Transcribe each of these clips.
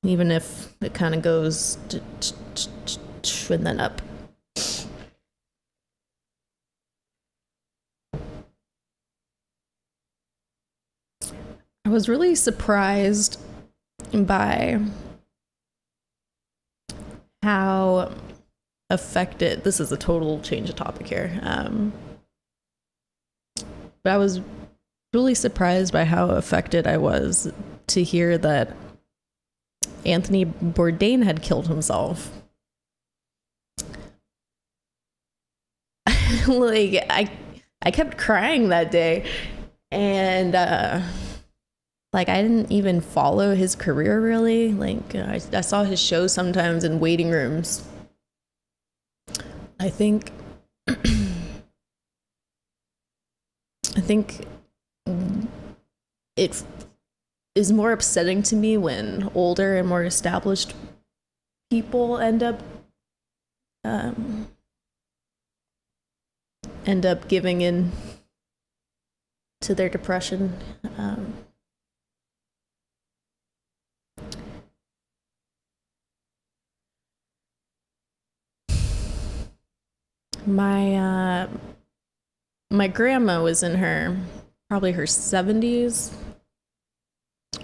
even if it kind of goes and then up. I was really surprised by how affected, this is a total change of topic here, but I was really surprised by how affected I was to hear that Anthony Bourdain had killed himself. Like, I kept crying that day, and like, I didn't even follow his career really. Like, I saw his show sometimes in waiting rooms. I think it is more upsetting to me when older and more established people end up giving in to their depression. My grandma was in probably her 70s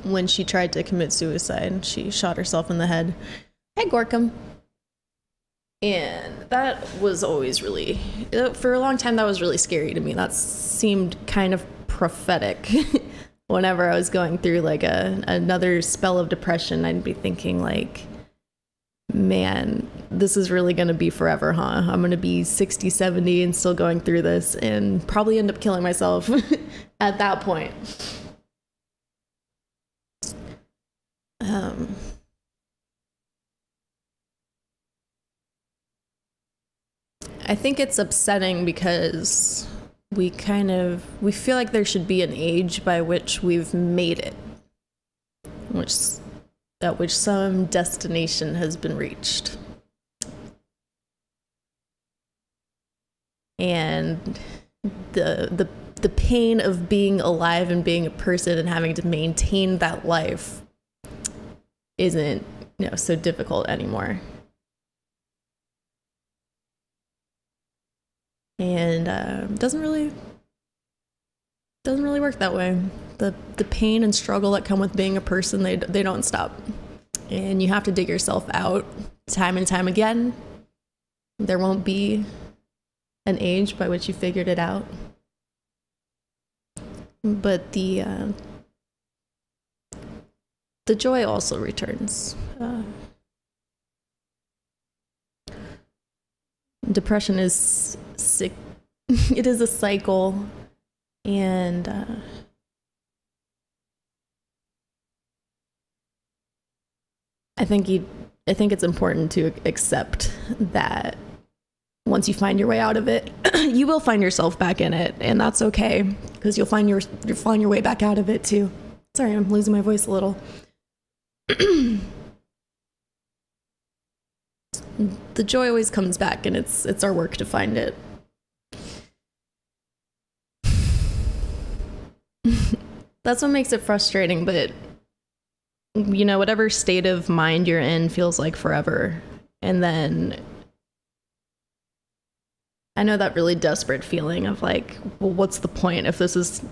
when she tried to commit suicide. She shot herself in the head. Hey, Gorkum. And that was always really, for a long time, that was really scary to me. That seemed kind of prophetic. Whenever I was going through like another spell of depression, I'd be thinking like, man, this is really going to be forever, huh? I'm going to be 60, 70 and still going through this and probably end up killing myself at that point. I think it's upsetting because we feel like there should be an age by which we've made it, at which some destination has been reached. And the pain of being alive and being a person and having to maintain that life isn't, so difficult anymore. And doesn't really work that way. The pain and struggle that come with being a person, they don't stop. And you have to dig yourself out time and time again. There won't be an age by which you figured it out. But the joy also returns. Depression is sick. It is a cycle, and I think it's important to accept that once you find your way out of it, you will find yourself back in it, and that's okay, because you'll find your way back out of it too. Sorry, I'm losing my voice a little. The joy always comes back, and it's our work to find it. That's what makes it frustrating, but whatever state of mind you're in feels like forever. And then I know that really desperate feeling of like, well, what's the point if this is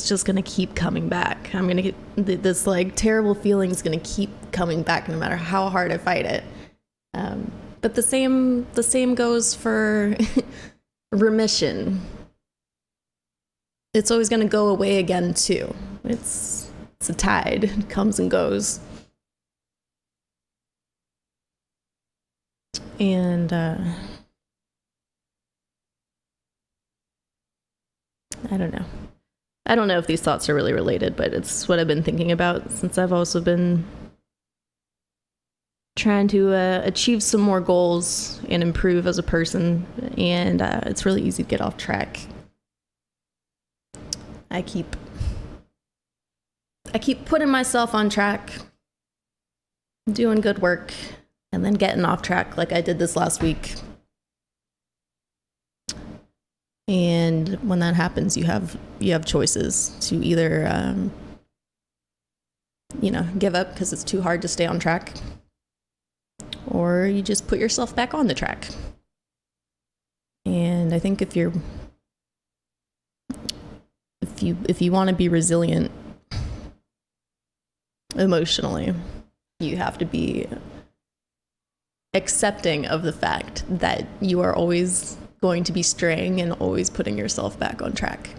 just gonna keep coming back? I'm gonna get this like terrible feeling is gonna keep coming back no matter how hard I fight it. But the same goes for remission. It's always going to go away again too. It's a tide. It comes and goes. And I don't know. I don't know if these thoughts are really related, but it's what I've been thinking about since I've also been trying to achieve some more goals and improve as a person, and it's really easy to get off track. I keep putting myself on track, doing good work, and then getting off track like I did this last week. And when that happens, you have choices to either give up because it's too hard to stay on track, or you just put yourself back on the track. And I think if you want to be resilient emotionally, you have to be accepting of the fact that you are always going to be straying and always putting yourself back on track.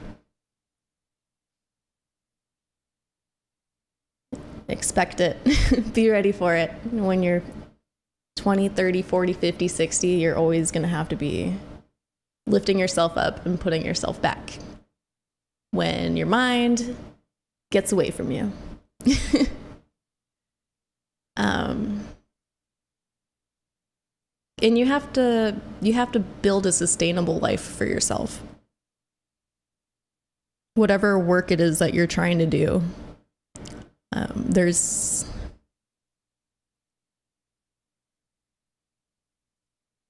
Expect it. Be ready for it. When you're 20, 30, 40, 50, 60, you're always going to have to be lifting yourself up and putting yourself back when your mind gets away from you. And you have to build a sustainable life for yourself. Whatever work it is that you're trying to do, there's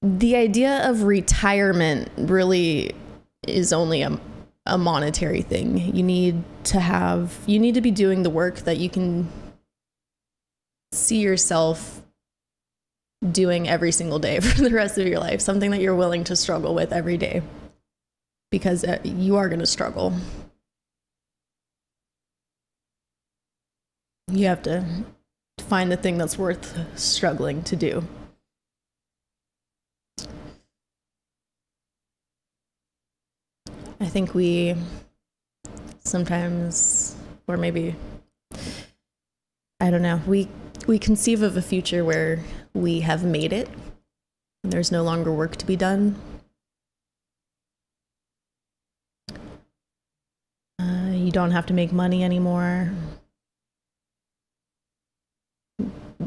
the idea of retirement really is only a monetary thing. You need to be doing the work that you can see yourself doing every single day for the rest of your life, something that you're willing to struggle with every day, because you are going to struggle. You have to find the thing that's worth struggling to do. I think we sometimes, or maybe, I don't know, we conceive of a future where we have made it and there's no longer work to be done. You don't have to make money anymore.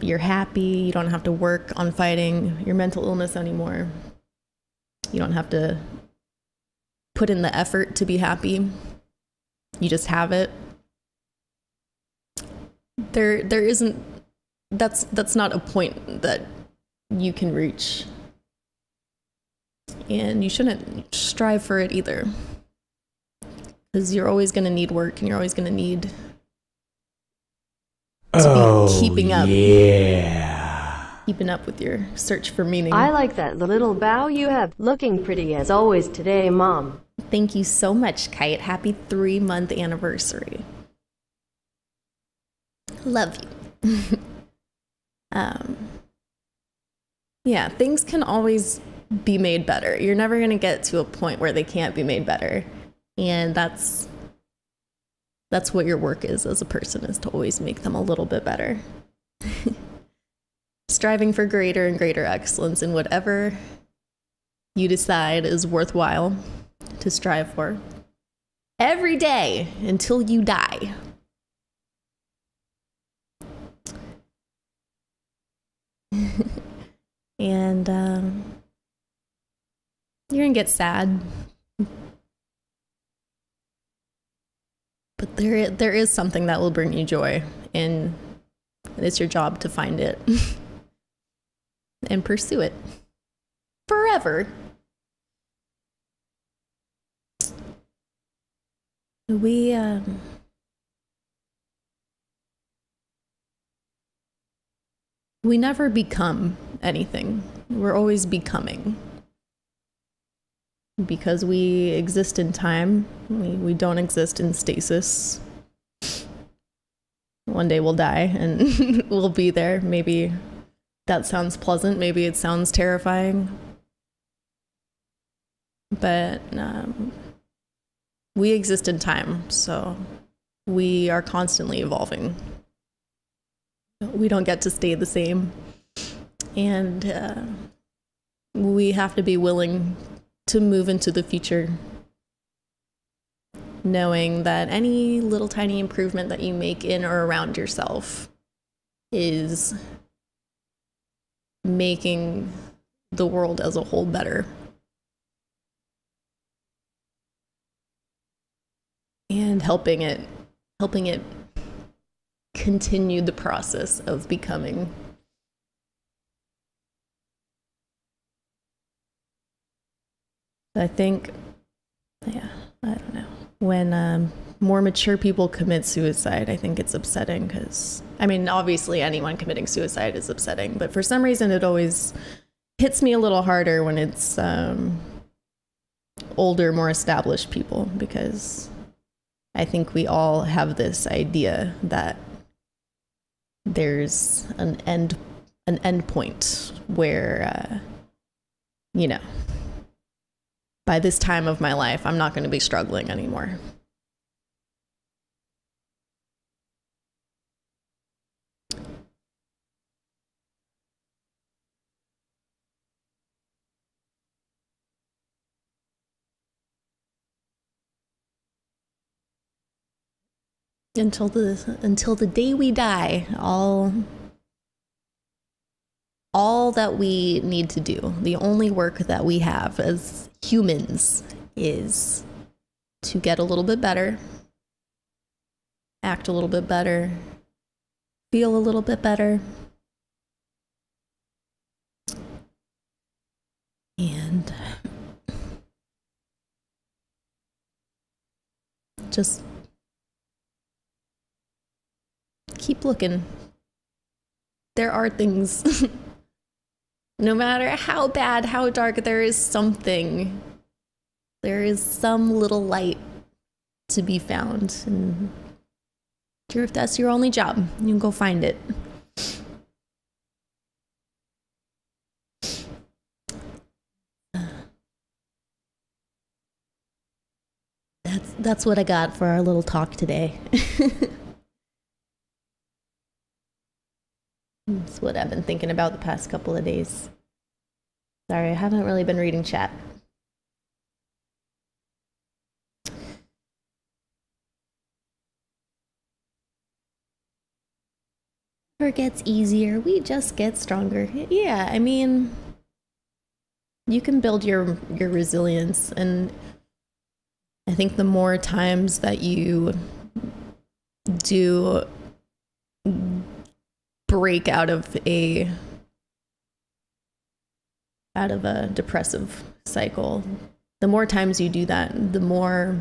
You're happy. You don't have to work on fighting your mental illness anymore. You don't have to put in the effort to be happy. You just have it. There isn't, that's not a point that you can reach. And you shouldn't strive for it either, because you're always going to need work, and you're always going to need to be keeping up. Yeah. Keeping up with your search for meaning. I like that little bow you have. Looking pretty as always today, Mom. Thank you so much, Kite. Happy 3-month anniversary. Love you. Yeah, things can always be made better. You're never going to get to a point where they can't be made better. And that's what your work is as a person, is to always make them a little bit better. Striving for greater and greater excellence in whatever you decide is worthwhile to strive for every day until you die. And you're gonna get sad, but there is something that will bring you joy, and it's your job to find it and pursue it forever. We never become anything. We're always becoming. Because we exist in time, we don't exist in stasis. One day we'll die and we'll be there. Maybe that sounds pleasant, maybe it sounds terrifying. But we exist in time, so we are constantly evolving. We don't get to stay the same. And we have to be willing to move into the future, knowing that any little tiny improvement that you make in or around yourself is making the world as a whole better. And helping it continue the process of becoming. I think I don't know, when more mature people commit suicide, I think it's upsetting because, I mean, obviously anyone committing suicide is upsetting, but for some reason it always hits me a little harder when it's older, more established people, because I think we all have this idea that there's an end point where, you know, by this time of my life, I'm not going to be struggling anymore. Until the day we die, all that we need to do, the only work that we have as humans is to get a little bit better, act a little bit better, feel a little bit better, and just keep looking. There are things, no matter how bad, how dark, there is something. There is some little light to be found. And if that's your only job, you can go find it. That's what I got for our little talk today. That's what I've been thinking about the past couple of days. Sorry, I haven't really been reading chat. Never gets easier, we just get stronger. Yeah, I mean, you can build your resilience, and I think the more times that you do break out of a depressive cycle, the more times you do that, the more,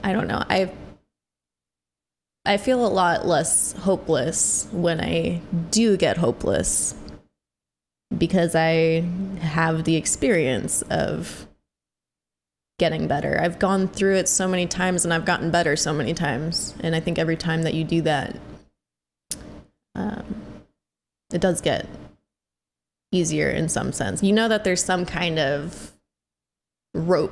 I don't know, I feel a lot less hopeless when I do get hopeless, because I have the experience of getting better. I've gone through it so many times and I've gotten better so many times, and I think every time that you do that, it does get easier in some sense. You know that there's some kind of rope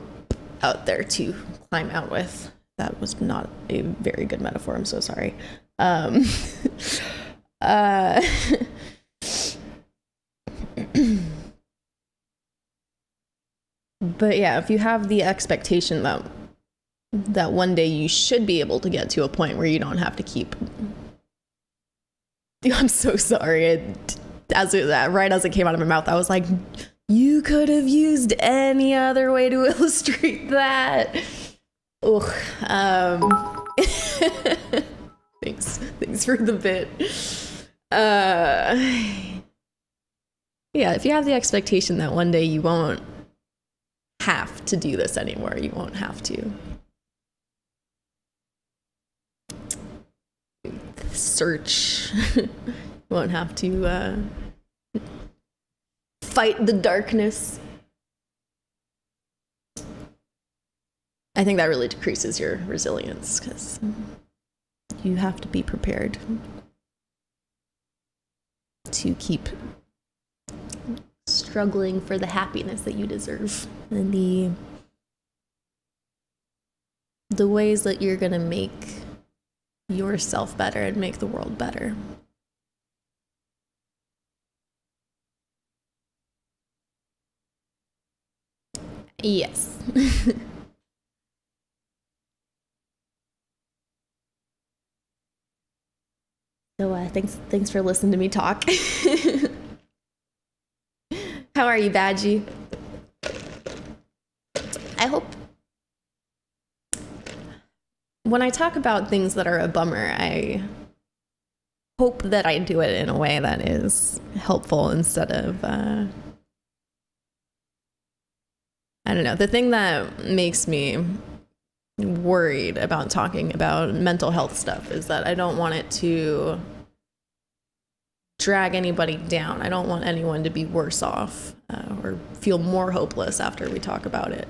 out there to climb out with. That was not a very good metaphor. I'm so sorry. But yeah, if you have the expectation that one day you should be able to get to a point where you don't have to keep... I'm so sorry. Right as it came out of my mouth, I was like, you could have used any other way to illustrate that. Ugh. Thanks for the bit. Yeah, if you have the expectation that one day you won't have to do this anymore, you won't have to search, you won't have to fight the darkness. I think that really decreases your resilience, because you have to be prepared to keep struggling for the happiness that you deserve, and the ways that you're gonna make yourself better and make the world better. Yes. So thanks for listening to me talk. How are you, Badgie? I hope when I talk about things that are a bummer, I hope that I do it in a way that is helpful instead of, I don't know. The thing that makes me worried about talking about mental health stuff, is that I don't want it to drag anybody down. I don't want anyone to be worse off or feel more hopeless after we talk about it.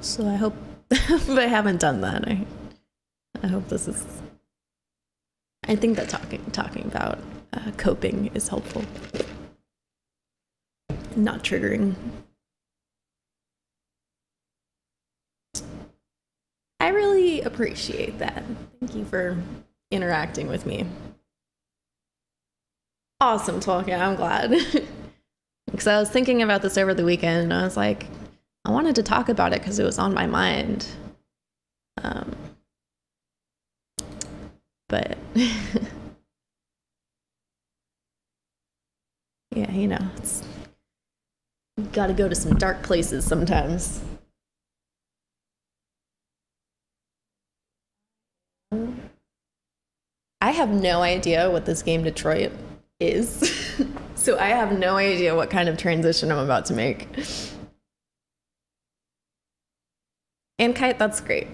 So I hope if I haven't done that, I hope this is. I think that talking about coping is helpful, not triggering. I really appreciate that. Thank you for interacting with me. Awesome talking. I'm glad. Because I was thinking about this over the weekend, and I was like, I wanted to talk about it because it was on my mind. But yeah, you know, you gotta go to some dark places sometimes. I have no idea what this game Detroit is. So I have no idea what kind of transition I'm about to make. And Kite, that's great.